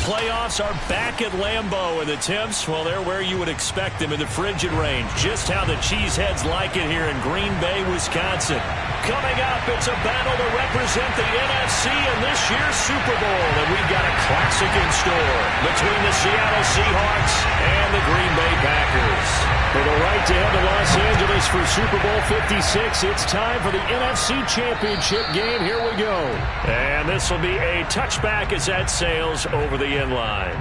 playoffs are back at Lambeau, and the temps, well, they're where you would expect them in the frigid range. Just how the Cheeseheads like it here in Green Bay, Wisconsin. Coming up, it's a battle to represent the NFC in this year's Super Bowl, and we've got a classic in store between the Seattle Seahawks and the Green Bay Packers. For the right to head to Los Angeles for Super Bowl 56, it's time for the NFC Championship game. Here we go. And this will be a touchback as that sails over the end line.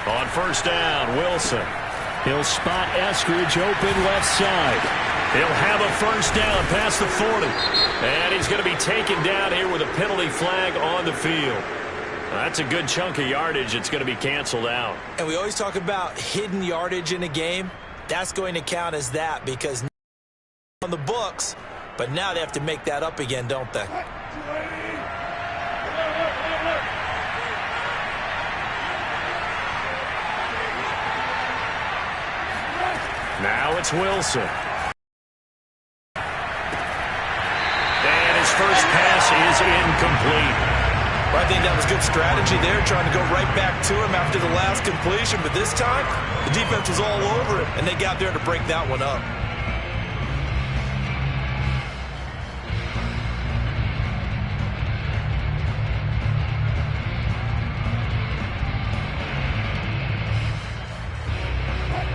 On first down, Wilson. He'll spot Eskridge open left side. He'll have a first down past the 40. And he's going to be taken down here with a penalty flag on the field. That's a good chunk of yardage. It's going to be canceled out. And we always talk about hidden yardage in a game. That's going to count as that because on the books, but now they have to make that up again, don't they? Now it's Wilson. And his first pass is incomplete. Well, I think that was good strategy there, trying to go right back to him after the last completion. But this time, the defense was all over it, and they got there to break that one up.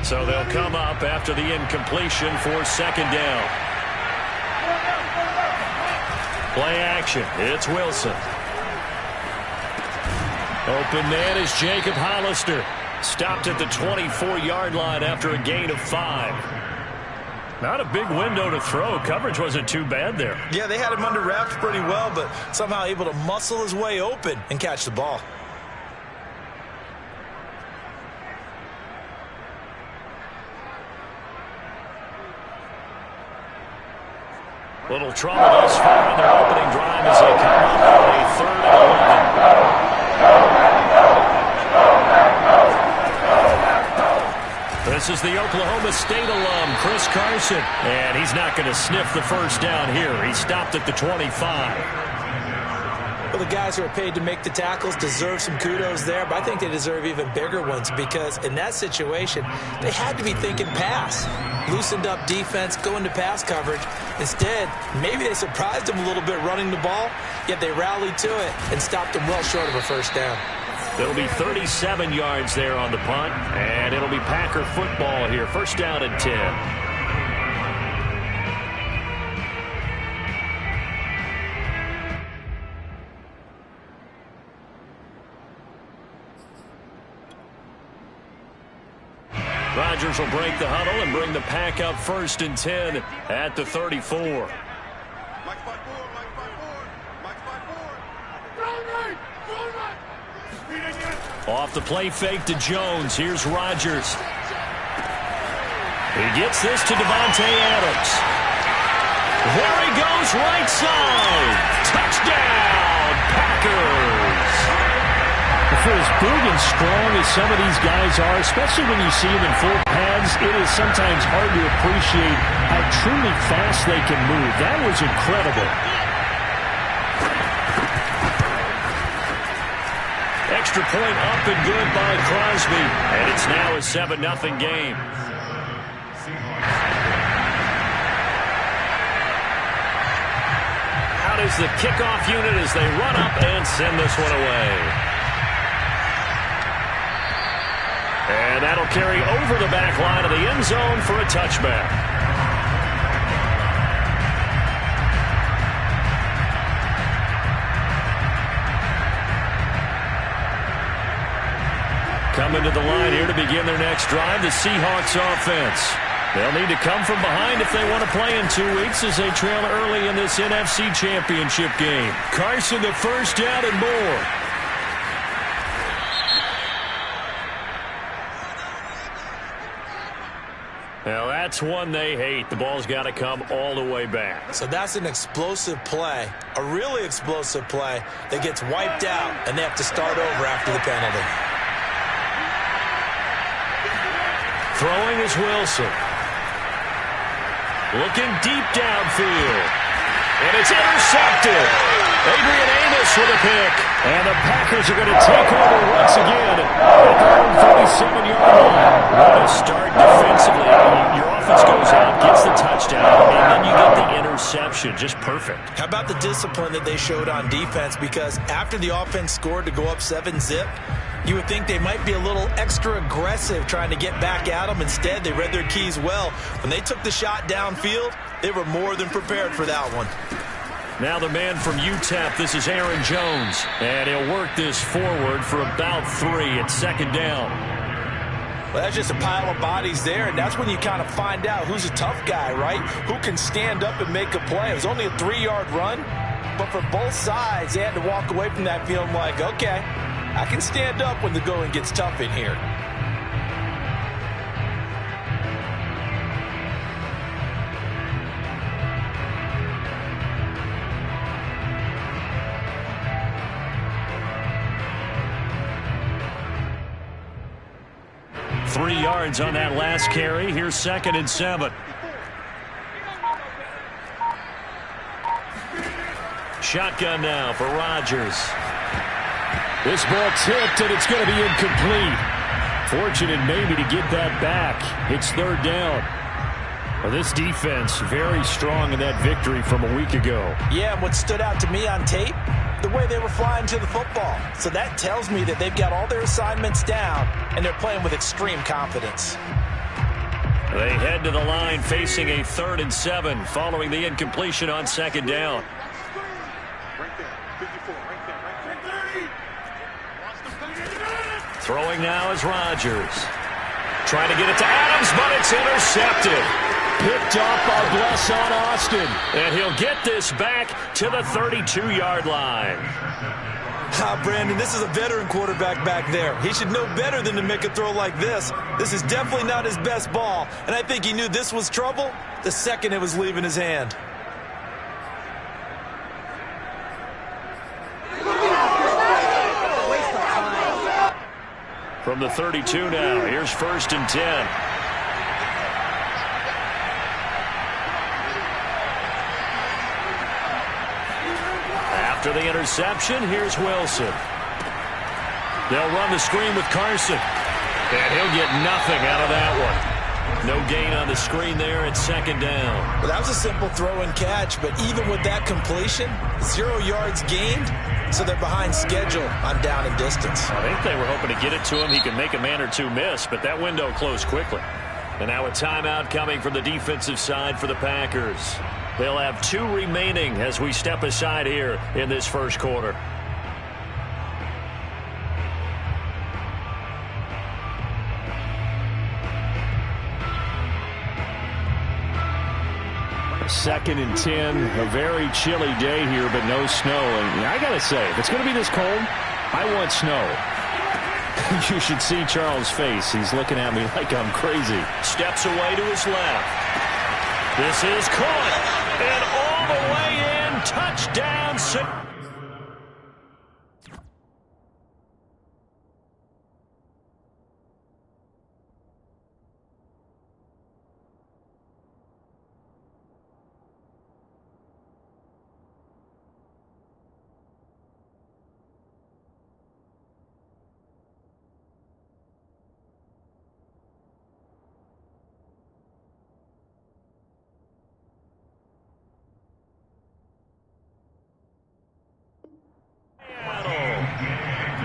So they'll come up after the incompletion for second down. Play action. It's Wilson. Open man is Jacob Hollister. Stopped at the 24-yard line after a gain of 5. Not a big window to throw. Coverage wasn't too bad there. Yeah, they had him under wraps pretty well, but somehow able to muscle his way open and catch the ball. Little trouble thus far in their opening drive as they come up on a 3rd and 11. This is the Oklahoma State alum, Chris Carson. And he's not going to sniff the first down here. He stopped at the 25. Well, the guys who are paid to make the tackles deserve some kudos there, but I think they deserve even bigger ones because in that situation, they had to be thinking pass. Loosened up defense, going to pass coverage. Instead, maybe they surprised them a little bit running the ball, yet they rallied to it and stopped them well short of a first down. There'll be 37 yards there on the punt, and it'll be Packer football here. First down and 10. Rodgers will break the huddle and bring the Pack up 1st and 10 at the 34. Off the play fake to Jones. Here's Rodgers. He gets this to Devontae Adams. There he goes, right side. Touchdown, Packers. For as big and strong as some of these guys are, especially when you see them in full pads, it is sometimes hard to appreciate how truly fast they can move. That was incredible. Extra point up and good by Crosby. And it's now a 7-0 game. Out is the kickoff unit as they run up and send this one away. And that'll carry over the back line of the end zone for a touchback. Coming to the line here to begin their next drive, the Seahawks offense. They'll need to come from behind if they want to play in 2 weeks as they trail early in this NFC Championship game. Carson, the first down and more. Well, that's one they hate. The ball's got to come all the way back. So that's an explosive play, a really explosive play that gets wiped out, and they have to start over after the penalty. Throwing is Wilson. Looking deep downfield. And it's intercepted. Adrian Amos with a pick. And the Packers are going to take over once again at their own 37-yard line. What a start defensively. Your offense goes out, gets the touchdown, and then you get the interception. Just perfect. How about the discipline that they showed on defense? Because after the offense scored to go up 7-zip, you would think they might be a little extra aggressive trying to get back at them. Instead, they read their keys well. When they took the shot downfield, they were more than prepared for that one. Now the man from UTEP, this is Aaron Jones. And he'll work this forward for about 3 at second down. Well, that's just a pile of bodies there, and that's when you kind of find out who's a tough guy, right? Who can stand up and make a play. It was only a 3-yard run, but for both sides, they had to walk away from that feeling like, okay, I can stand up when the going gets tough in here. Three yards on that last carry. Here's 2nd and 7. Shotgun now for Rodgers. This ball tipped, and it's going to be incomplete. Fortunate maybe to get that back. It's 3rd down. Well, this defense very strong in that victory from a week ago. Yeah, and what stood out to me on tape, the way they were flying to the football. So that tells me that they've got all their assignments down, and they're playing with extreme confidence. They head to the line facing a 3rd and 7 following the incompletion on 2nd down. Throwing now is Rodgers. Trying to get it to Adams, but it's intercepted. Picked up by Bless on Austin. And he'll get this back to the 32-yard line. Brandon, this is a veteran quarterback back there. He should know better than to make a throw like this. This is definitely not his best ball, and I think he knew this was trouble the second it was leaving his hand. From the 32 now, here's 1st and 10. After the interception, here's Wilson. They'll run the screen with Carson. And he'll get nothing out of that one. No gain on the screen there at 2nd down. Well, that was a simple throw and catch, but even with that completion, 0 yards gained, so they're behind schedule on down and distance. I think they were hoping to get it to him. He could make a man or two miss, but that window closed quickly. And now a timeout coming from the defensive side for the Packers. They'll have 2 remaining as we step aside here in this first quarter. Second and 10, a very chilly day here, but no snow. And I got to say, if it's going to be this cold, I want snow. You should see Charles' face. He's looking at me like I'm crazy. Steps away to his left. This is caught. And all the way in. Touchdown.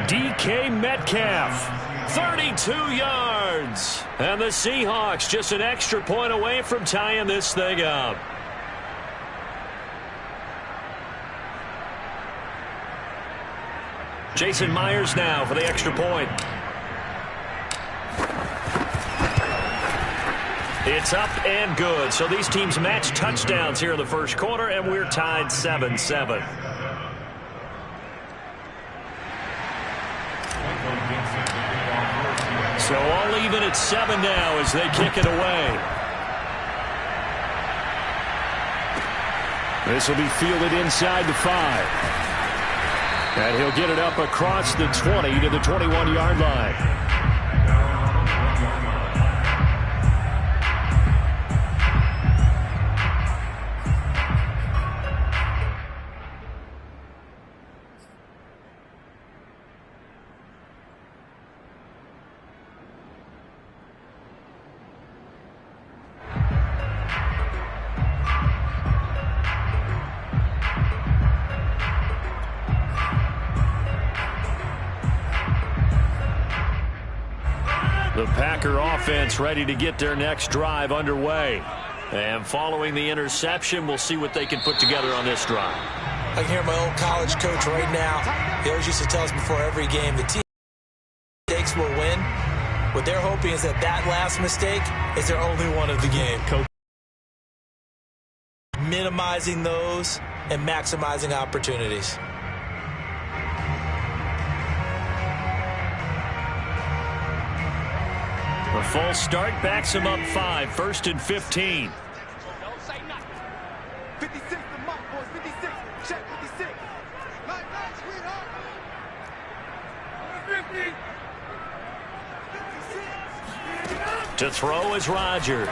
DK Metcalf, 32 yards. And the Seahawks just an extra point away from tying this thing up. Jason Myers now for the extra point. It's up and good. So these teams match touchdowns here in the first quarter, and we're tied 7-7. So all even at 7 now as they kick it away. This will be fielded inside the 5. And he'll get it up across the 20 to the 21-yard line. The Packer offense ready to get their next drive underway. And following the interception, we'll see what they can put together on this drive. I can hear my old college coach right now. He always used to tell us before every game, the team mistakes will win. What they're hoping is that that last mistake is their only one of the game. Coach minimizing those and maximizing opportunities. A false start backs him up 5, 1st and 15. Don't say nothing. 56 the mark, boys. 56. Check 56. Nice, sweetheart. 50. To throw is Rodgers.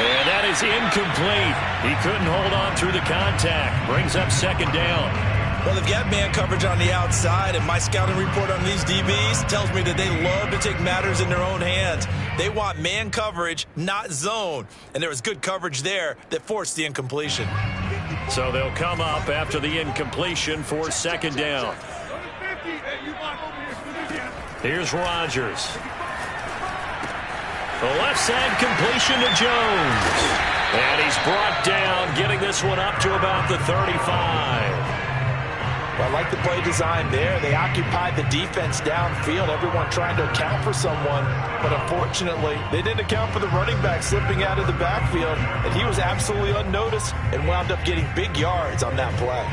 And that is incomplete. He couldn't hold on through the contact. Brings up 2nd down. Well, they've got man coverage on the outside, and my scouting report on these DBs tells me that they love to take matters in their own hands. They want man coverage, not zone. And there was good coverage there that forced the incompletion. So they'll come up after the incompletion for 2nd down. Here's Rodgers. The left side completion to Jones. And he's brought down, getting this one up to about the 35. Well, I like the play design there. They occupied the defense downfield, everyone trying to account for someone. But unfortunately, they didn't account for the running back slipping out of the backfield. And he was absolutely unnoticed and wound up getting big yards on that play.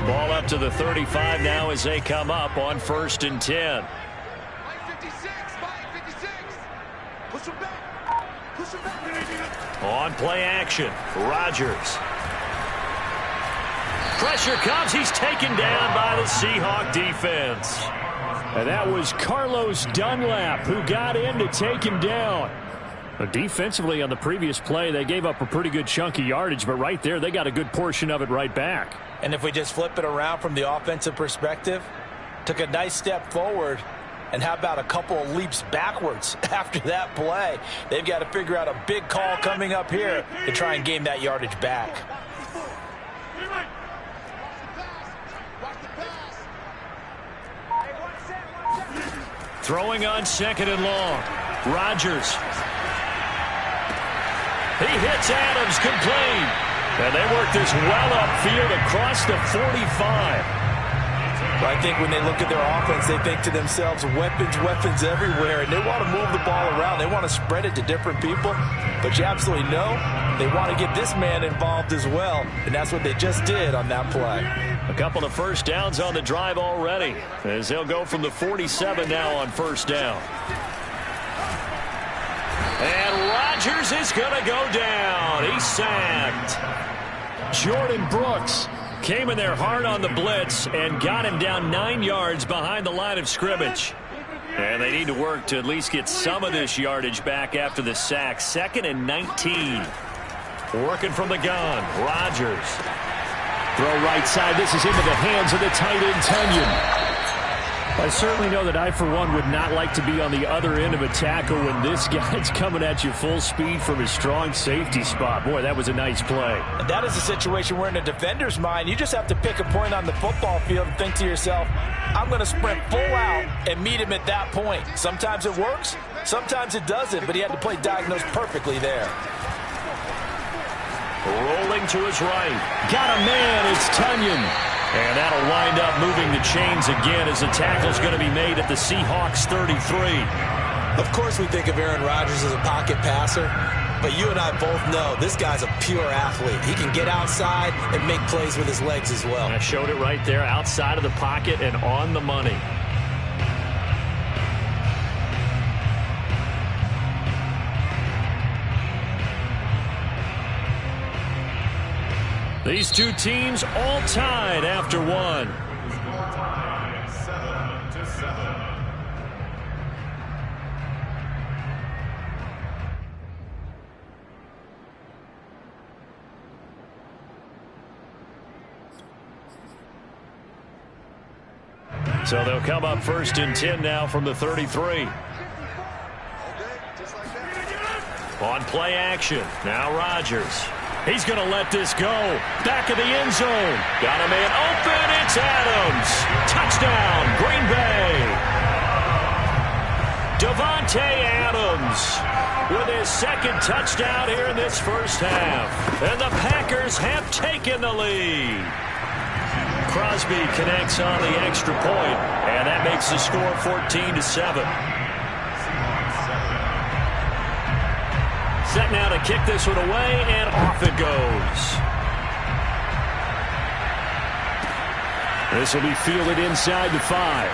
Ball up to the 35 now as they come up on 1st and 10. On play action, Rodgers. Pressure comes. He's taken down by the Seahawk defense. And that was Carlos Dunlap who got in to take him down. Defensively on the previous play, they gave up a pretty good chunk of yardage, but right there, they got a good portion of it right back. And if we just flip it around from the offensive perspective, took a nice step forward. And how about a couple of leaps backwards after that play? They've got to figure out a big call coming up here to try and gain that yardage back. Throwing on 2nd and long. Rodgers. He hits Adams, complete. And they work this well upfield across the 45. I think when they look at their offense, they think to themselves, weapons everywhere, and they want to move the ball around. They want to spread it to different people, but you absolutely know they want to get this man involved as well, and that's what they just did on that play. A couple of 1st downs on the drive already, as they'll go from the 47 now on 1st down. And Rodgers is going to go down. He's sacked. Jordan Brooks came in there hard on the blitz and got him down 9 yards behind the line of scrimmage. And they need to work to at least get some of this yardage back after the sack. 2nd and 19. Working from the gun. Rodgers. Throw right side. This is into the hands of the tight end, Tunyon. I certainly know that I, for one, would not like to be on the other end of a tackle when this guy's coming at you full speed from his strong safety spot. Boy, that was a nice play. And that is a situation where in a defender's mind, you just have to pick a point on the football field and think to yourself, I'm going to sprint full out and meet him at that point. Sometimes it works, sometimes it doesn't, but he had to play diagnosed perfectly there. Rolling to his right. Got a man. It's Tunyon. And that'll wind up moving the chains again as the tackle's going to be made at the Seahawks 33. Of course we think of Aaron Rodgers as a pocket passer, But you and I both know this guy's a pure athlete. He can get outside and make plays with his legs as well. I showed it right there, outside of the pocket and on the money. These two teams all tied after one. Score 7-7. So they'll come up 1st and 10 now from the 33. On play action. Now Rodgers. He's going to let this go. Back of the end zone. Got a man open. It's Adams. Touchdown, Green Bay. Davante Adams with his second touchdown here in this first half. And the Packers have taken the lead. Crosby connects on the extra point, and that makes the score 14-7. Set now to kick this one away, and off it goes. This will be fielded inside the 5.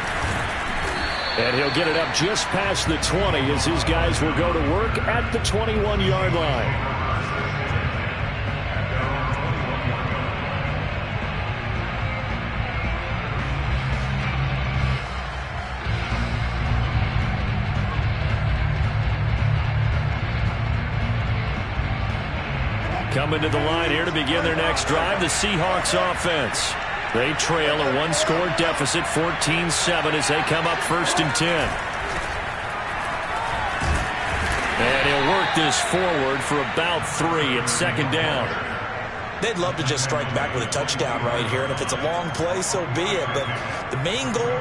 And he'll get it up just past the 20 as his guys will go to work at the 21-yard line. Coming to the line here to begin their next drive, the Seahawks offense. They trail a one-score deficit, 14-7, as they come up 1st and 10. And he'll work this forward for about 3 at 2nd down. They'd love to just strike back with a touchdown right here, and if it's a long play, so be it. But the main goal,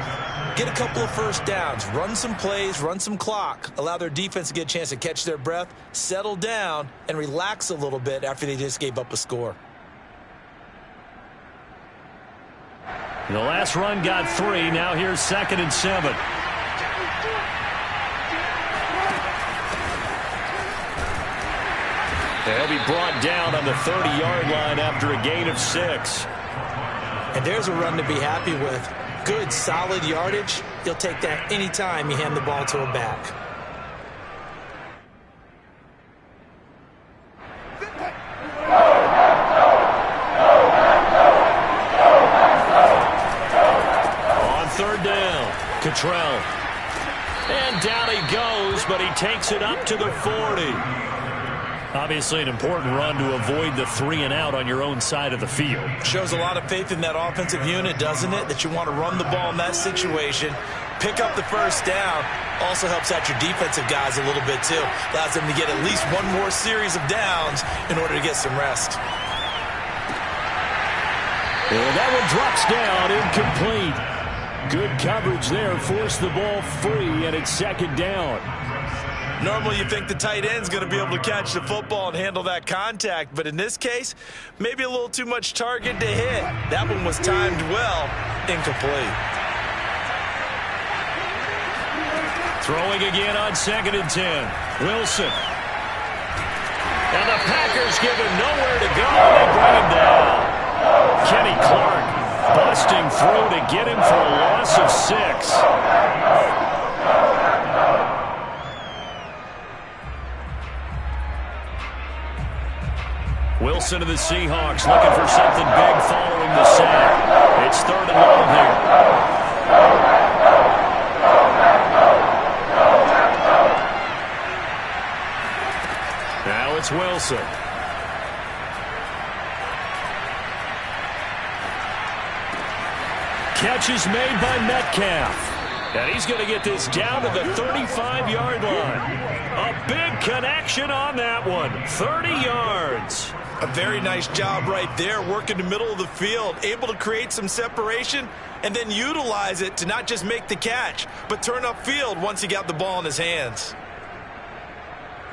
get a couple of first downs, run some plays, run some clock, allow their defense to get a chance to catch their breath, settle down, and relax a little bit after they just gave up a score. The last run got 3. Now here's 2nd and 7. They'll be brought down on the 30-yard line after a gain of 6. And there's a run to be happy with. Good, solid yardage. You'll take that anytime you hand the ball to a back. On 3rd down, Cottrell. And down he goes, but he takes it up to the 40. Obviously an important run to avoid the 3-and-out on your own side of the field. Shows a lot of faith in that offensive unit, doesn't it? That you want to run the ball in that situation. Pick up the first down. Also helps out your defensive guys a little bit, too. Allows them to get at least one more series of downs in order to get some rest. And that one drops down, incomplete. Good coverage there. Forced the ball free, and it's 2nd down. Normally you think the tight end's going to be able to catch the football and handle that contact, but in this case, maybe a little too much target to hit. That one was timed well, incomplete. Throwing again on 2nd and 10. Wilson. And the Packers give him nowhere to go. They bring him down. Kenny Clark busting through to get him for a loss of 6. Wilson of the Seahawks looking for something big following the sack. It's 3rd and long here. Now it's Wilson. Catch is made by Metcalf. And he's going to get this down to the 35-yard line. A big connection on that one. 30 yards. A very nice job right there, working the middle of the field, able to create some separation and then utilize it to not just make the catch, but turn upfield once he got the ball in his hands.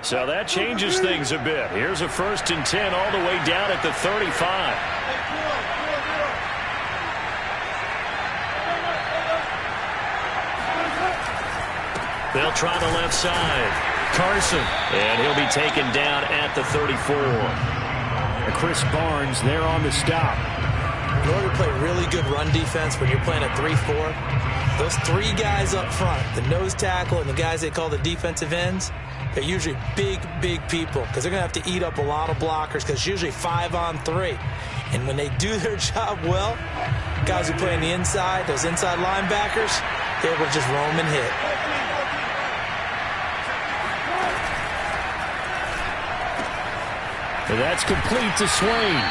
So that changes things a bit. Here's a 1st and 10 all the way down at the 35. They'll try the left side. Carson, and he'll be taken down at the 34. Chris Barnes there on the stop. In order to play really good run defense when you're playing a 3-4, those three guys up front, the nose tackle and the guys they call the defensive ends, they're usually big people because they're going to have to eat up a lot of blockers because it's usually 5-on-3. And when they do their job well, guys who play on the inside, those inside linebackers, they're able to just roam and hit. And that's complete to Swain.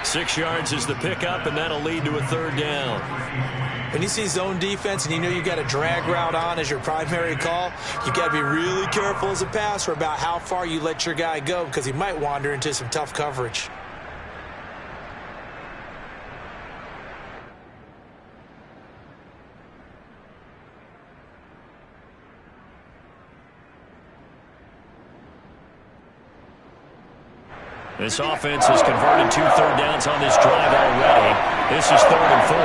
6 yards is the pickup, and that'll lead to a third down. When you see zone defense and you know you got a drag route on as your primary call, you got to be really careful as a passer about how far you let your guy go because he might wander into some tough coverage. This offense has converted 2 third downs on this drive already. This is 3rd and 4.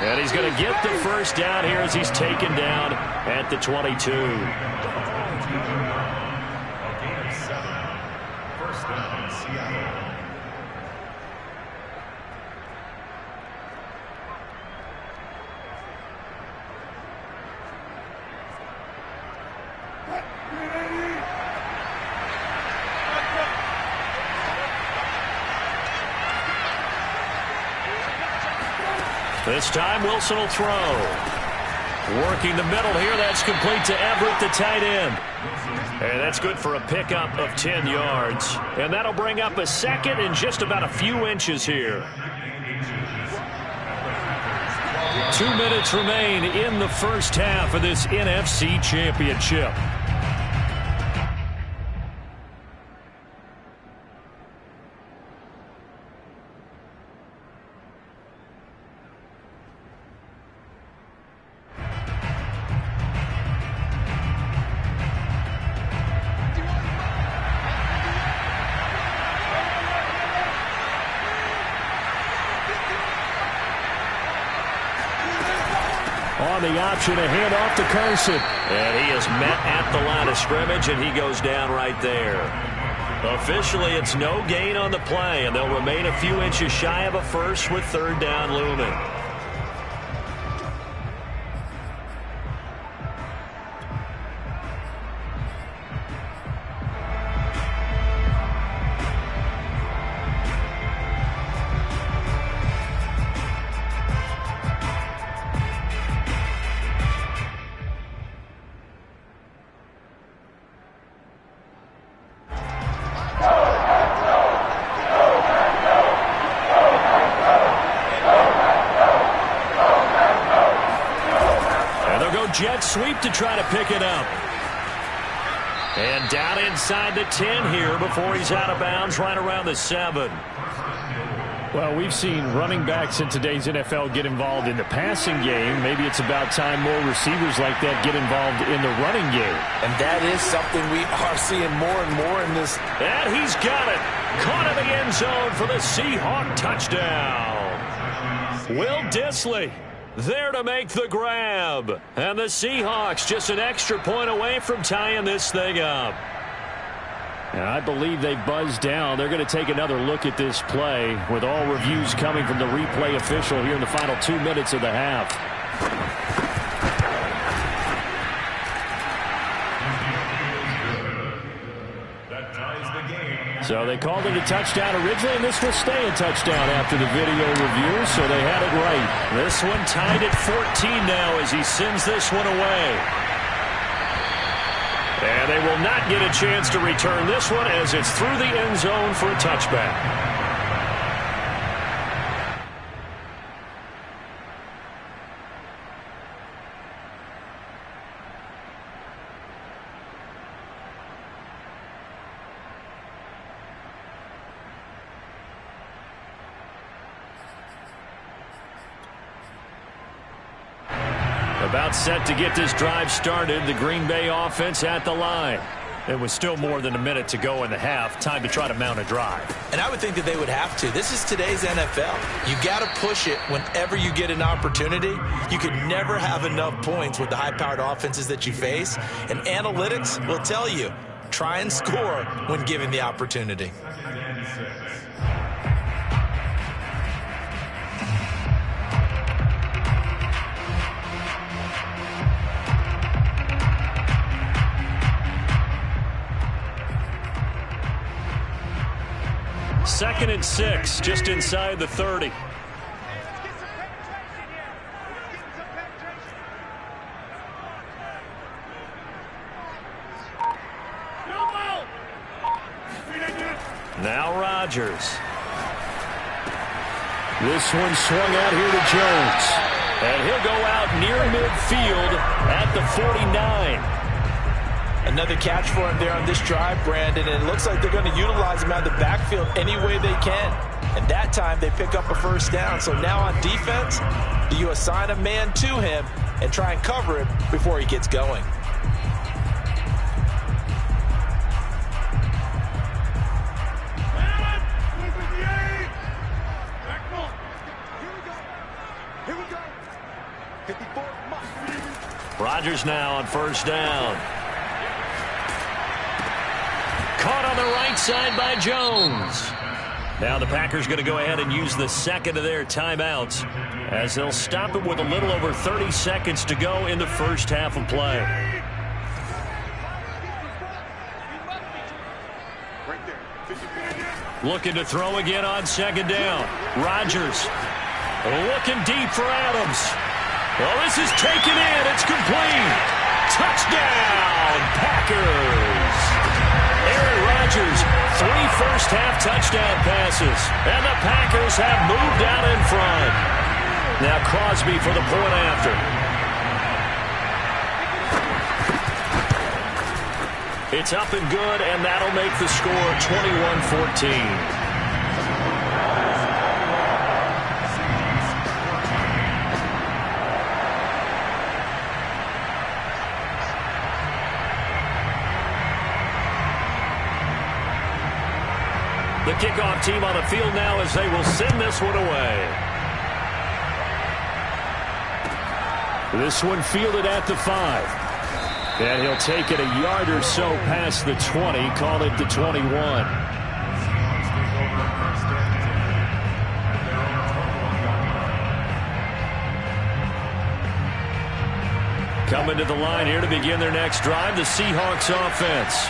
And he's going to get the first down here as he's taken down at the 22. First down, Seattle. This time Wilson will throw. Working the middle here. That's complete to Everett, the tight end. And that's good for a pickup of 10 yards. And that'll bring up a second and just about a few inches here. 2 minutes remain in the first half of this NFC Championship. On the option, a handoff to Carson. And he is met at the line of scrimmage, and he goes down right there. Officially, it's no gain on the play, and they'll remain a few inches shy of a first with third down looming. Jet sweep to try to pick it up. And down inside the 10 here before he's out of bounds right around the 7. Well, we've seen running backs in today's NFL get involved in the passing game. Maybe it's about time more receivers like that get involved in the running game. And that is something we are seeing more and more in this. And he's got it. Caught in the end zone for the Seahawk touchdown. Will Dissly there to make the grab. And the Seahawks just an extra point away from tying this thing up. And I believe they buzzed down. They're going to take another look at this play with all reviews coming from the replay official here in the final 2 minutes of the half. So they called it a touchdown originally, and this will stay a touchdown after the video review, so they had it right. This one tied at 14 now as he sends this one away. And they will not get a chance to return this one as it's through the end zone for a touchback. About set to get this drive started. The Green Bay offense at the line. It was still more than a minute to go in the half. Time to try to mount a drive. And I would think that they would have to. This is today's NFL. You got to push it whenever you get an opportunity. You could never have enough points with the high-powered offenses that you face. And analytics will tell you, try and score when given the opportunity. Second and 6, just inside the 30. Now Rodgers. This one swung out here to Jones. And he'll go out near midfield at the 49. Another catch for him there on this drive, Brandon, and it looks like they're going to utilize him out of the backfield any way they can. And that time they pick up a first down. So now on defense, do you assign a man to him and try and cover him before he gets going? Rodgers now on first down. Caught on the right side by Jones. Now the Packers going to go ahead and use the second of their timeouts as they'll stop it with a little over 30 seconds to go in the first half of play. Looking to throw again on second down. Rodgers looking deep for Adams. Well, this is taken in. It's complete. Touchdown, Packers. Aaron Rodgers, 3 first-half touchdown passes, and the Packers have moved out in front. Now Crosby for the point after. It's up and good, and that'll make the score 21-14. The kickoff team on the field now as they will send this one away. This one fielded at the 5. And he'll take it a yard or so past the 20, call it the 21. Coming to the line here to begin their next drive, the Seahawks offense.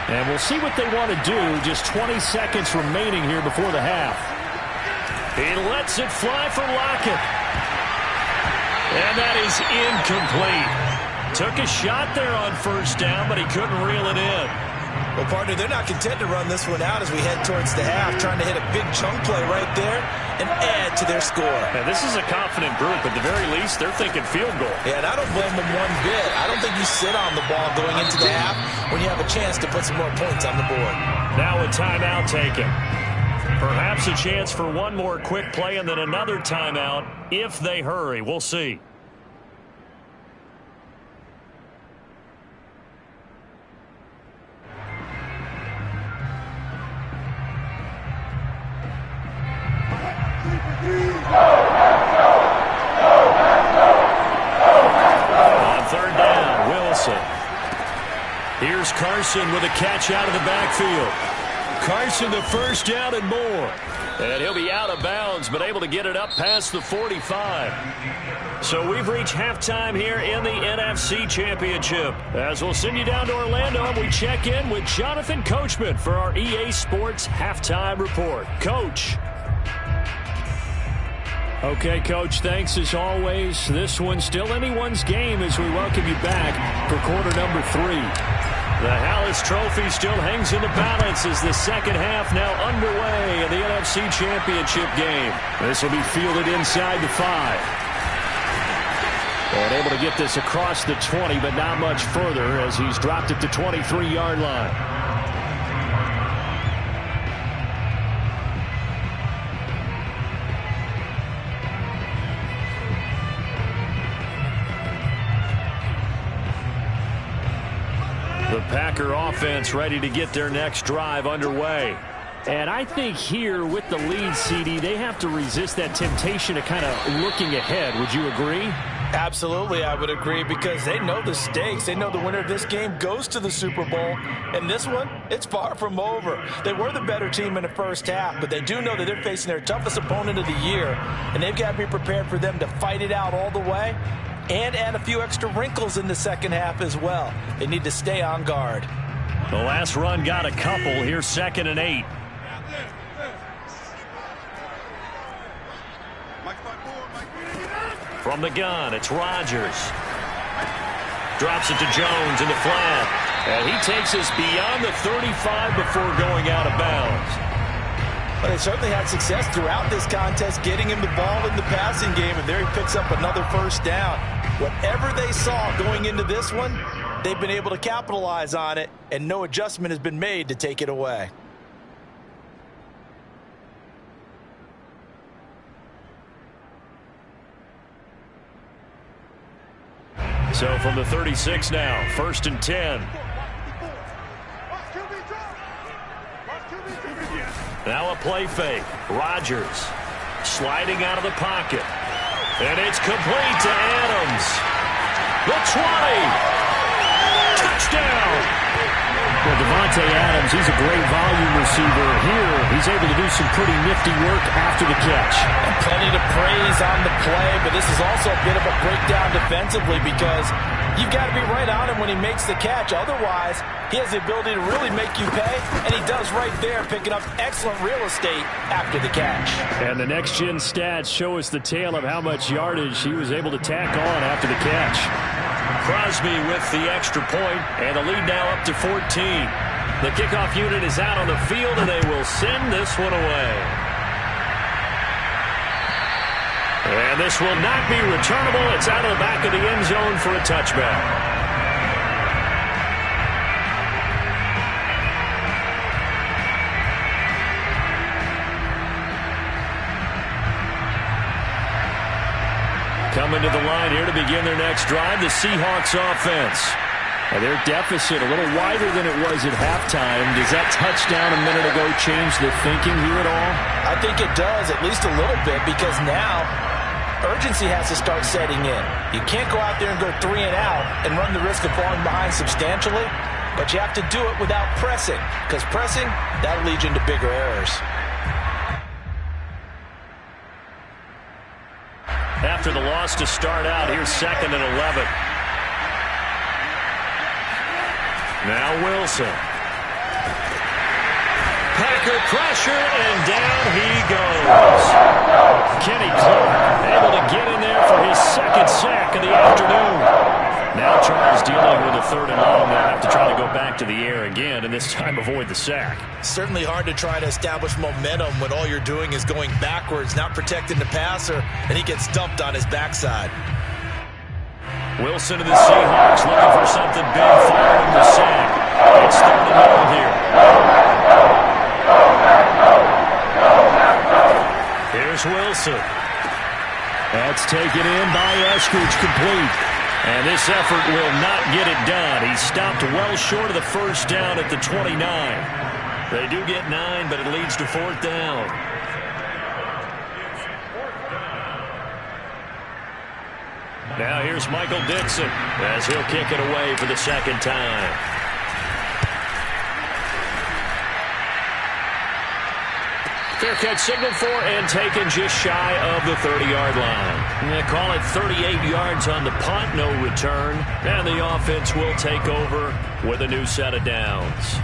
And we'll see what they want to do. Just 20 seconds remaining here before the half. He lets it fly for Lockett. And that is incomplete. Took a shot there on first down, but he couldn't reel it in. Well, partner, they're not content to run this one out as we head towards the half, trying to hit a big chunk play right there and add to their score. Now, this is a confident group. At the very least, they're thinking field goal. Yeah, and I don't blame them one bit. I don't think you sit on the ball going into the half when you have a chance to put some more points on the board. Now a timeout taken. Perhaps a chance for one more quick play and then another timeout if they hurry. We'll see. On third down, Wilson. Here's Carson with a catch out of the backfield. Carson the first down and more. And he'll be out of bounds, but able to get it up past the 45. So we've reached halftime here in the NFC Championship. As we'll send you down to Orlando, and we check in with Jonathan Coachman for our EA Sports Halftime Report. Coach. Okay, Coach, thanks as always. This one's still anyone's game as we welcome you back for quarter number 3. The Hallis Trophy still hangs in the balance as the second half now underway in the NFC Championship game. This will be fielded inside the 5. And able to get this across the 20, but not much further as he's dropped it to 23-yard line. The Packer offense ready to get their next drive underway. And I think here with the lead, CD, they have to resist that temptation of kind of looking ahead. Would you agree? Absolutely, I would agree, because they know the stakes. They know the winner of this game goes to the Super Bowl. And this one, it's far from over. They were the better team in the first half, but they do know that they're facing their toughest opponent of the year, and they've got to be prepared for them to fight it out all the way and add a few extra wrinkles in the second half as well. They need to stay on guard. The last run got a couple. Here's 2nd and 8. From the gun, it's Rodgers. Drops it to Jones in the flat. And he takes us beyond the 35 before going out of bounds. But they certainly had success throughout this contest getting him the ball in the passing game, and there he picks up another first down. Whatever they saw going into this one, they've been able to capitalize on it, and no adjustment has been made to take it away. So from the 36 now, 1st and 10. Now a play fake. Rodgers sliding out of the pocket. And it's complete to Adams. The 20. Touchdown. Well, Devontae Adams, he's a great volume receiver. Here, he's able to do some pretty nifty work after the catch. And plenty to praise on the play, but this is also a bit of a breakdown defensively, because you've got to be right on him when he makes the catch. Otherwise, he has the ability to really make you pay, and he does right there, picking up excellent real estate after the catch. And the next-gen stats show us the tale of how much yardage he was able to tack on after the catch. Crosby with the extra point, and the lead now up to 14. The kickoff unit is out on the field, and they will send this one away. And this will not be returnable. It's out of the back of the end zone for a touchback. Coming to the line here to begin their next drive, the Seahawks offense. And their deficit a little wider than it was at halftime. Does that touchdown a minute ago change the thinking here at all? I think it does, at least a little bit, because now urgency has to start setting in. You can't go out there and go 3 and out and run the risk of falling behind substantially, but you have to do it without pressing, because pressing, that'll lead you into bigger errors. After the loss to start out, here's 2nd and 11. Now Wilson. Packer pressure, and down he goes. Kenny Clark able to get in there for his 2nd sack of the afternoon. Now Charles dealing with a 3rd and long. They'll have to try to go back to the air again, and this time avoid the sack. Certainly hard to try to establish momentum when all you're doing is going backwards, not protecting the passer, and he gets dumped on his backside. Wilson to the Seahawks looking for something big following the sack. It's 3rd and long here. Here's Wilson. That's taken in by Eskridge, complete. And this effort will not get it done. He stopped well short of the first down at the 29. They do get 9, but it leads to 4th down. Now here's Michael Dixon as he'll kick it away for the 2nd time. Fair catch signaled for and taken just shy of the 30-yard line. They call it 38 yards on the punt, no return. And the offense will take over with a new set of downs.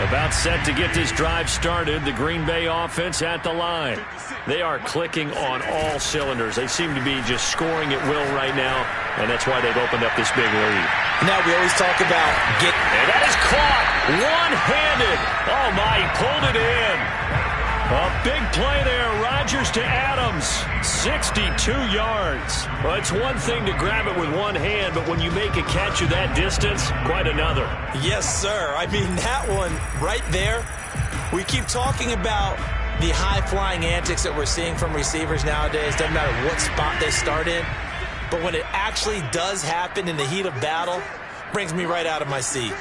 About set to get this drive started. The Green Bay offense at the line. They are clicking on all cylinders. They seem to be just scoring at will right now, and that's why they've opened up this big lead. Now we always talk about and that is caught one-handed. Oh, my, he pulled it in. A big play there. Rodgers to Adams. 62 yards. Well, it's one thing to grab it with one hand, but when you make a catch of that distance, quite another. Yes, sir. I mean, that one right there, we keep talking about The high-flying antics that we're seeing from receivers nowadays, doesn't matter what spot they start in, but when it actually does happen in the heat of battle, brings me right out of my seat.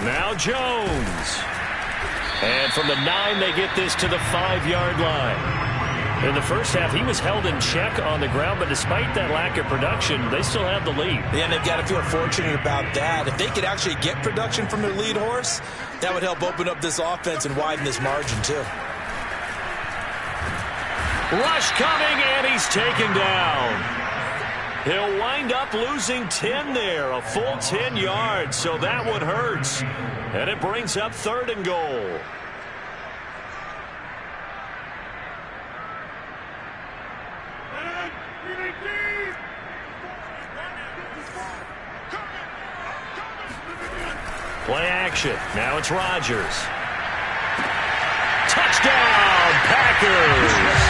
Now Jones. And from the 9, they get this to the 5-yard line. In the first half, he was held in check on the ground, but despite that lack of production, they still have the lead. Yeah, and they've got to feel fortunate about that. If they could actually get production from their lead horse, that would help open up this offense and widen this margin, too. Rush coming, and he's taken down. He'll wind up losing 10 there, a full 10 yards, so that one hurts. And it brings up 3rd and goal. Play action. Now it's Rodgers. Touchdown, Packers.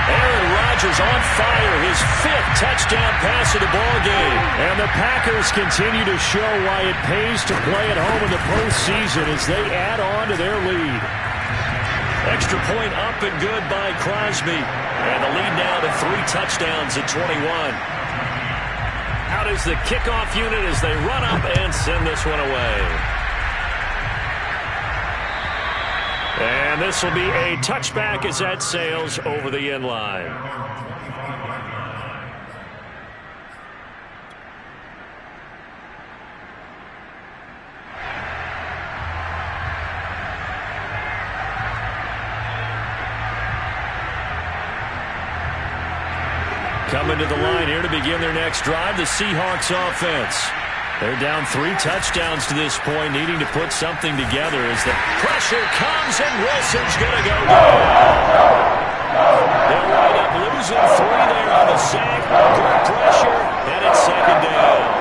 Aaron Rodgers on fire, his 5th touchdown pass of the ball game. And the Packers continue to show why it pays to play at home in the postseason as they add on to their lead. Extra point up and good by Crosby. And the lead now to 3 touchdowns at 21. Out is the kickoff unit as they run up and send this one away. And this will be a touchback as that sails over the end line. Coming to the line here to begin their next drive, the Seahawks offense. They're down 3 touchdowns to this point, needing to put something together as the pressure comes and Wilson's going to go down. They'll wind up losing 3 there on the sack. Good pressure, and it's 2nd down.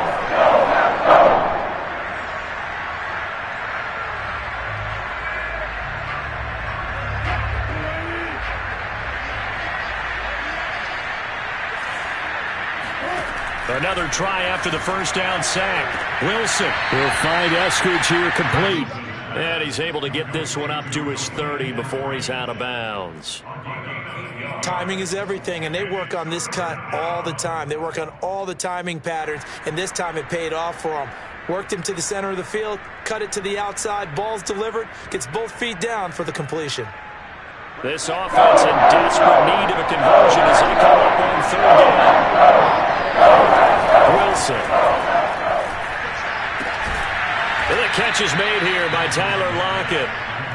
Another try after the first down sack. Wilson will find Eskridge here complete. And he's able to get this one up to his 30 before he's out of bounds. Timing is everything, and they work on this cut all the time. They work on all the timing patterns, and this time it paid off for them. Worked him to the center of the field, cut it to the outside, ball's delivered, gets both feet down for the completion. This offense in desperate need of a conversion as they come up on 3rd down. Wilson. The catch is made here by Tyler Lockett.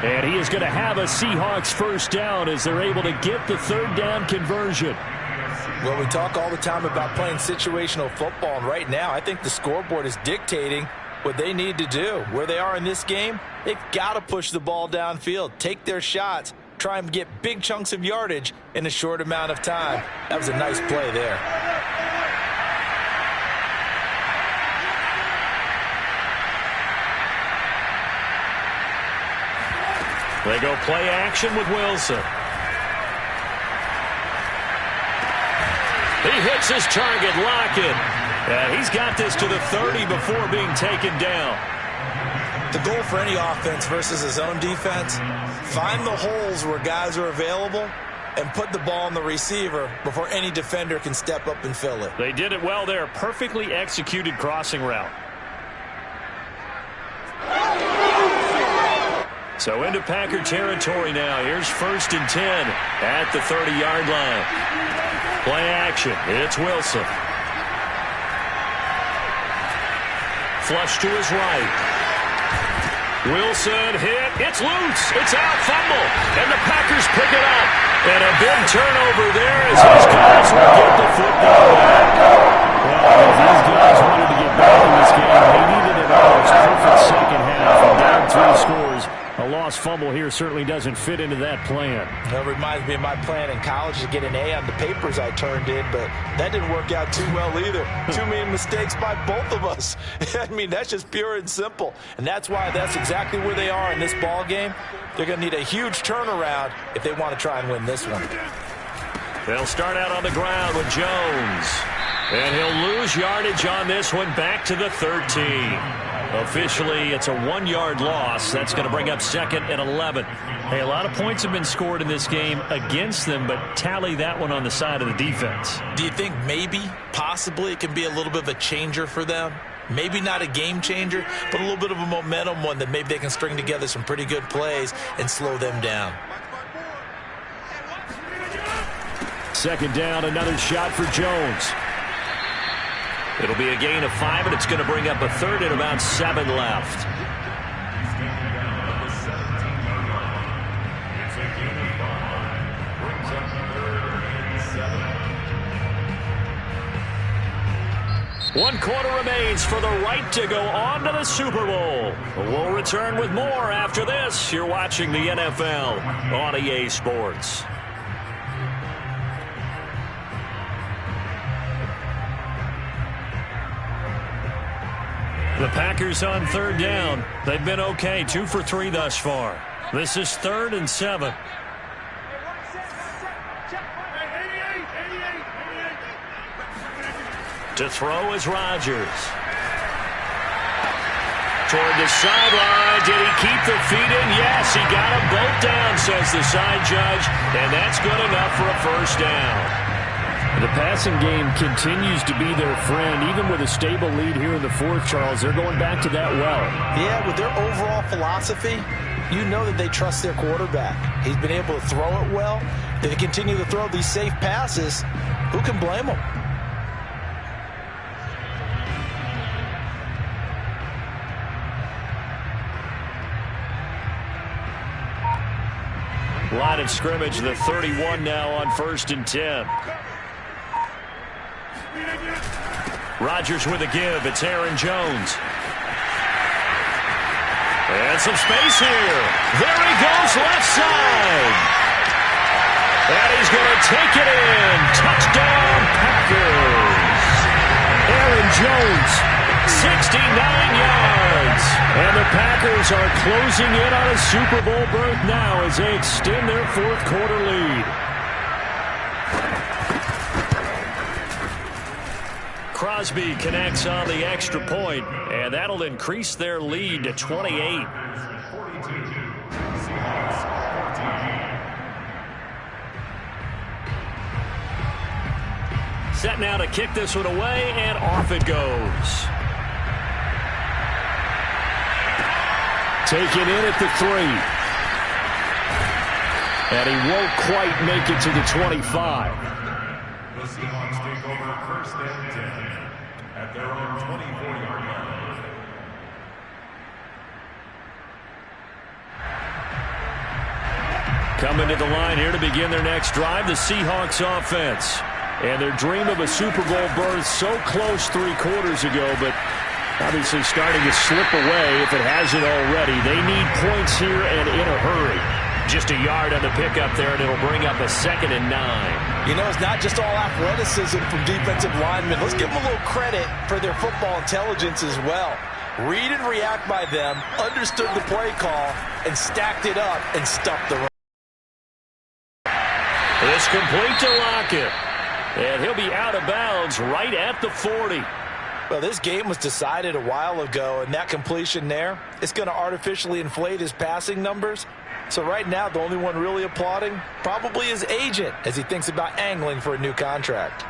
And he is going to have a Seahawks first down as they're able to get the 3rd down conversion. Well, we talk all the time about playing situational football, and right now I think the scoreboard is dictating what they need to do. Where they are in this game, they've got to push the ball downfield, take their shots, try and get big chunks of yardage in a short amount of time. That was a nice play there. They go play action with Wilson. He hits his target, Lockett. And he's got this to the 30 before being taken down. The goal for any offense versus his own defense, find the holes where guys are available and put the ball on the receiver before any defender can step up and fill it. They did it well there. Perfectly executed crossing route. So into Packer territory now. Here's 1st and 10 at the 30-yard line. Play action. It's Wilson. Flush to his right. Wilson hit. It's loose. It's out. Fumble. And the Packers pick it up. And a big turnover there as his guys will get the football back. Well, if these guys wanted to get back in this game, they needed an almost perfect second half. And down 3 scores. A lost fumble here certainly doesn't fit into that plan. That reminds me of my plan in college to get an A on the papers I turned in, but that didn't work out too well either. Too many mistakes by both of us. I mean, that's just pure and simple. And that's why that's exactly where they are in this ball game. They're going to need a huge turnaround if they want to try and win this one. They'll start out on the ground with Jones. And he'll lose yardage on this one back to the 13. Officially, it's a 1-yard loss. That's going to bring up 2nd and 11. Hey, a lot of points have been scored in this game against them, but tally that one on the side of the defense. Do you think maybe, possibly, it can be a little bit of a changer for them? Maybe not a game changer, but a little bit of a momentum one that maybe they can string together some pretty good plays and slow them down. 2nd down, another shot for Jones. It'll be a gain of 5, and it's going to bring up a 3rd and about 7 left. One quarter remains for the right to go on to the Super Bowl. We'll return with more after this. You're watching the NFL on EA Sports. The Packers on 3rd down. They've been okay, 2 for 3 thus far. This is 3rd and 7. To throw is Rodgers. Toward the sideline. Did he keep the feet in? Yes, he got them both down, says the side judge. And that's good enough for a 1st down. The passing game continues to be their friend. Even with a stable lead here in the 4th, Charles, they're going back to that well. Yeah, with their overall philosophy, you know that they trust their quarterback. He's been able to throw it well. They continue to throw these safe passes. Who can blame them? Line of scrimmage, the 31 now on 1st and 10. Rodgers with a give. It's Aaron Jones. And some space here. There he goes, left side. And he's going to take it in. Touchdown, Packers. Aaron Jones, 69 yards. and the Packers are closing in on a Super Bowl berth now as they extend their 4th quarter lead. Crosby connects on the extra point, and that'll increase their lead to 28. Set now to kick this one away, and off it goes. Taken in at the 3. And he won't quite make it to the 25. The Seahawks take over 1st and 10 at their own 24-yard line. Coming to the line here to begin their next drive, the Seahawks offense. And their dream of a Super Bowl berth so close 3 quarters ago, but obviously starting to slip away if it hasn't already. They need points here and in a hurry. Just a yard on the pickup there, and it'll bring up a 2nd and 9. You know, it's not just all athleticism from defensive linemen. Let's give them a little credit for their football intelligence as well. Read and react by them, understood the play call, and stacked it up and stuffed the run. It's complete to Lockett. And he'll be out of bounds right at the 40. Well, this game was decided a while ago, and that completion there, it's going to artificially inflate his passing numbers. So right now, the only one really applauding probably his agent as he thinks about angling for a new contract.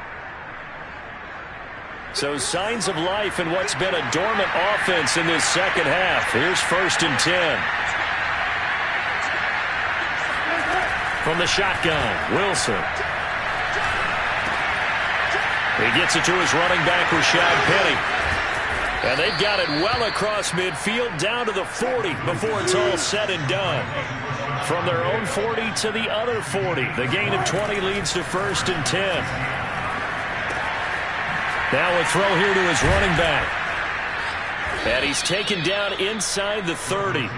So signs of life in what's been a dormant offense in this second half. Here's 1st and 10. From the shotgun, Wilson. He gets it to his running back, Rashad Penny. And they've got it well across midfield down to the 40 before it's all said and done. From their own 40 to the other 40. The gain of 20 leads to 1st and 10. Now a throw here to his running back. And he's taken down inside the 30.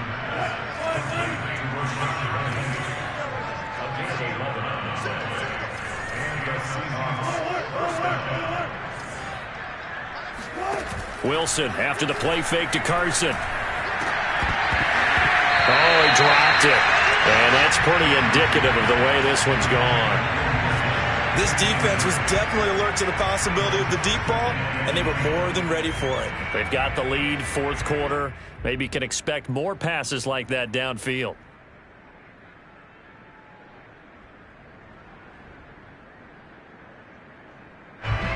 Wilson after the play fake to Carson. Oh, he dropped it. And that's pretty indicative of the way this one's gone. This defense was definitely alert to the possibility of the deep ball, and they were more than ready for it. They've got the lead, fourth quarter. Maybe can expect more passes like that downfield.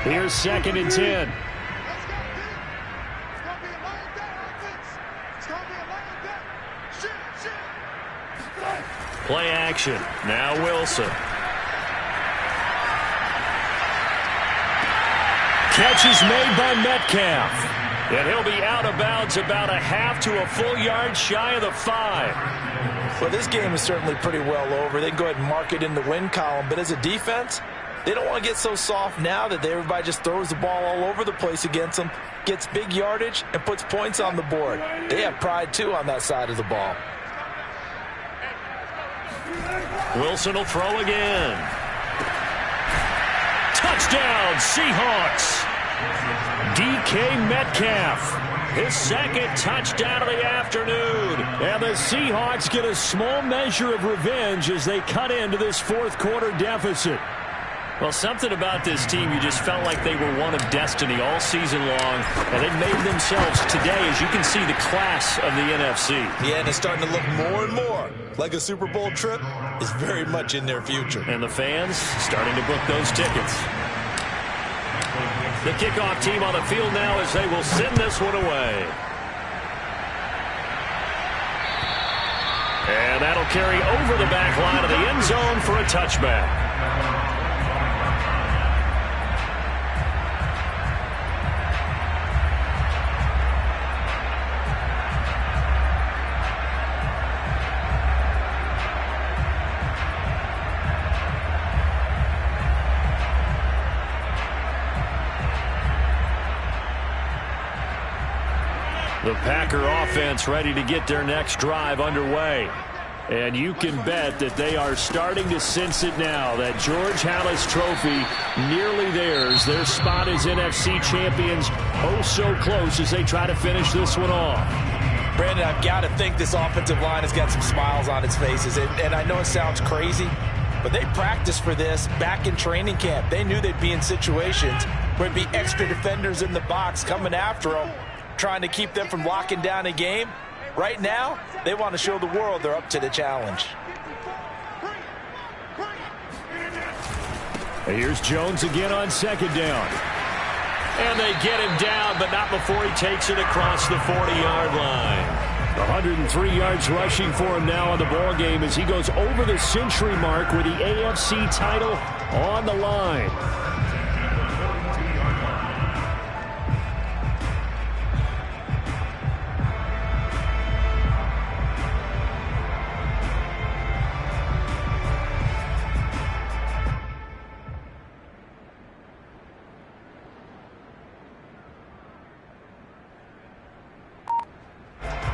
Here's 2nd and 10. Play action. Now Wilson. Catch is made by Metcalf. And he'll be out of bounds about a half to a full yard shy of the 5. Well, this game is certainly pretty well over. They can go ahead and mark it in the win column. But as a defense, they don't want to get so soft now that everybody just throws the ball all over the place against them, gets big yardage, and puts points on the board. They have pride, too, on that side of the ball. Wilson will throw again. Touchdown, Seahawks. DK Metcalf, his 2nd touchdown of the afternoon. And the Seahawks get a small measure of revenge as they cut into this fourth quarter deficit. Well, something about this team, you just felt like they were one of destiny all season long, and they made themselves today, as you can see, the class of the NFC. Yeah, and it's starting to look more and more like a Super Bowl trip is very much in their future. And the fans starting to book those tickets. The kickoff team on the field now as they will send this one away. And that'll carry over the back line of the end zone for a touchback. The Packer offense ready to get their next drive underway. And you can bet that they are starting to sense it now. That George Halas trophy nearly theirs. Their spot as NFC champions oh so close as they try to finish this one off. Brandon, I've got to think this offensive line has got some smiles on its faces. And I know it sounds crazy, but they practiced for this back in training camp. They knew they'd be in situations where there'd be extra defenders in the box coming after them, trying to keep them from locking down a game. Right now, they want to show the world they're up to the challenge. Here's Jones again on 2nd down. And they get him down, but not before he takes it across the 40-yard line. 103 yards rushing for him now on the ball game as he goes over the century mark with the AFC title on the line.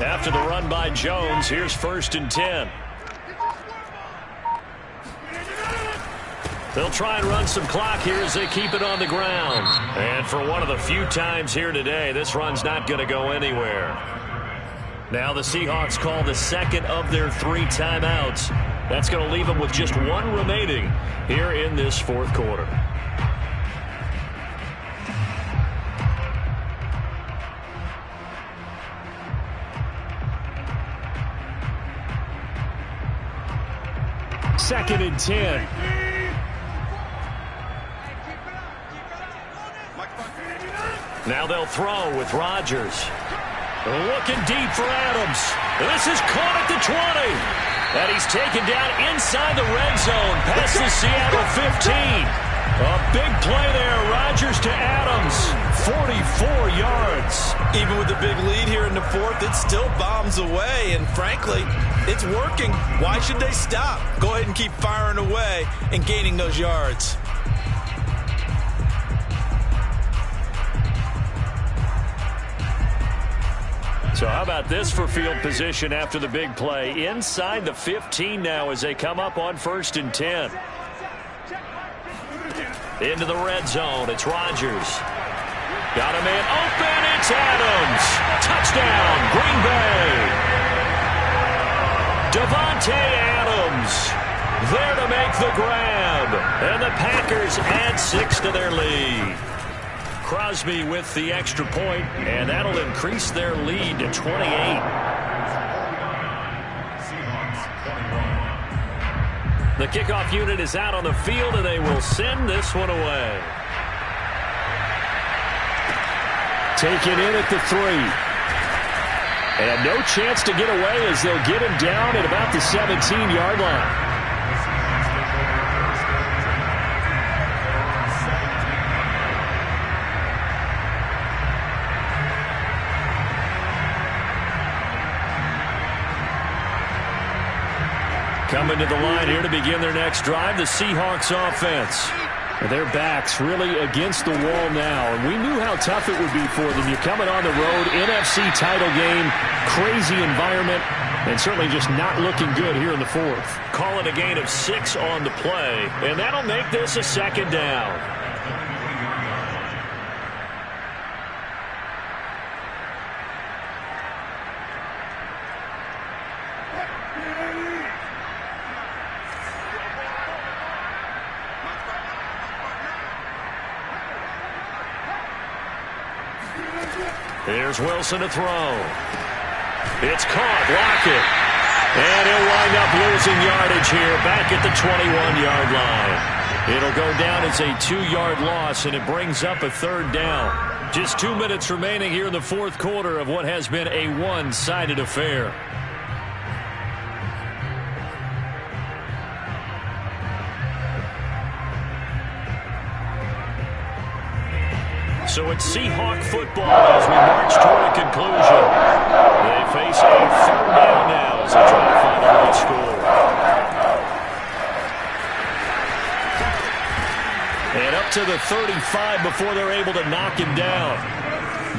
After the run by Jones, here's 1st and 10. They'll try and run some clock here as they keep it on the ground. And for one of the few times here today, this run's not going to go anywhere. Now the Seahawks call the 2nd of their 3 timeouts. That's going to leave them with just 1 remaining here in this 4th quarter. Second and 10. Now they'll throw with Rodgers. Looking deep for Adams. This is caught at the 20. And he's taken down inside the red zone past the Seattle 15. A big play there. Rodgers to Adams. 44 yards. Even with the big lead here in the 4th, it still bombs away. And frankly, it's working. Why should they stop? Go ahead and keep firing away and gaining those yards. So how about this for field position after the big play? Inside the 15 now as they come up on 1st and 10. Into the red zone. It's Rodgers. Got a man open. It's Adams. Touchdown, Green Bay. Davante Adams There to make the grab. And the Packers add 6 to their lead. Crosby with the extra point, and that'll increase their lead to 28. The kickoff unit is out on the field, and they will send this one away. Taken in at the 3. And no chance to get away as they'll get him down at about the 17-yard line. Coming to the line here to begin their next drive, the Seahawks offense. Their backs really against the wall now, and we knew how tough it would be for them. You're coming on the road, NFC title game, crazy environment, and certainly just not looking good here in the fourth. Call it a gain of 6 on the play, and that'll make this a second down. Here's Wilson to throw. It's caught. Lockett. And he'll wind up losing yardage here back at the 21-yard line. It'll go down as a 2-yard loss, and it brings up a third down. Just 2 minutes remaining here in the fourth quarter of what has been a one-sided affair. So it's Seahawk football as we march toward a conclusion. They face a third down now as they try to find the right score. And up to the 35 before they're able to knock him down.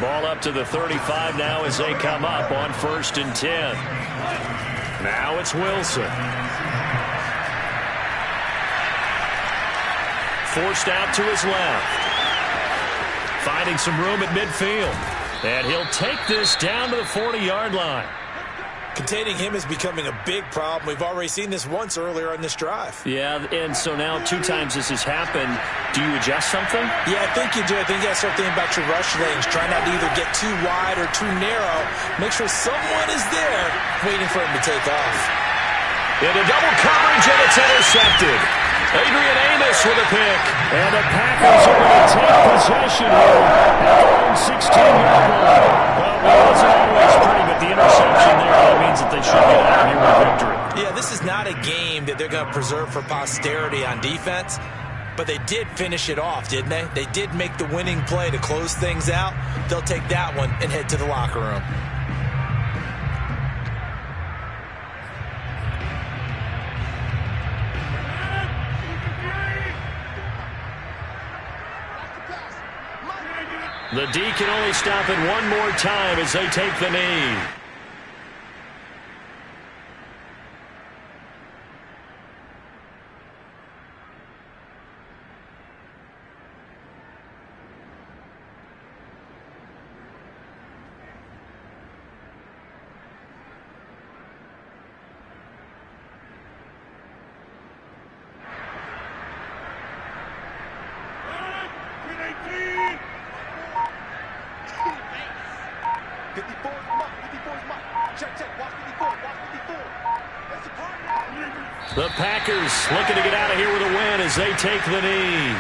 Ball up to the 35 now as they come up on 1st and 10. Now it's Wilson. Forced out to his left. Finding some room at midfield. And he'll take this down to the 40-yard line. Containing him is becoming a big problem. We've already seen this once earlier on this drive. Yeah, and so now 2 times this has happened. Do you adjust something? Yeah, I think you do. I think you got to start thinking about your rush lanes. Try not to either get too wide or too narrow. Make sure someone is there waiting for him to take off. Into double coverage, and it's intercepted. Adrian Amos with a pick. And the Packers are going to take possession here at their own 16-yard line. Well, it wasn't always pretty, but the interception there, that means that they should get out here with victory. Yeah, this is not a game that they're going to preserve for posterity on defense, but they did finish it off, didn't they? They did make the winning play to close things out. They'll take that one and head to the locker room. The D can only stop it one more time as they take the knee. The Packers looking to get out of here with a win as they take the knee.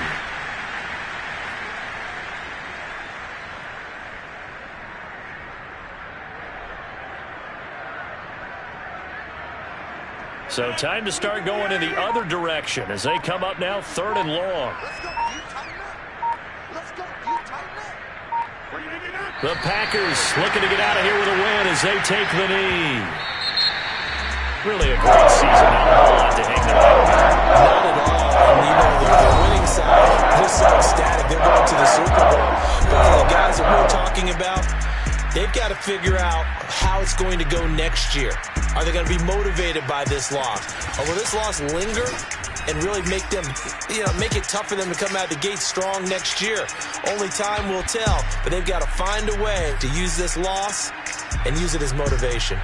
So time to start going in the other direction as they come up now 3rd and long. The Packers looking to get out of here with a win as they take the knee. Really a great season. Not a whole lot to hang their hat on. Not at all. And, you know, the winning side, they're so ecstatic. They're going to the Super Bowl. But the guys that we're talking about, they've got to figure out how it's going to go next year. Are they going to be motivated by this loss? Or will this loss linger and really make them, make it tough for them to come out of the gate strong next year? Only time will tell. But they've got to find a way to use this loss and use it as motivation.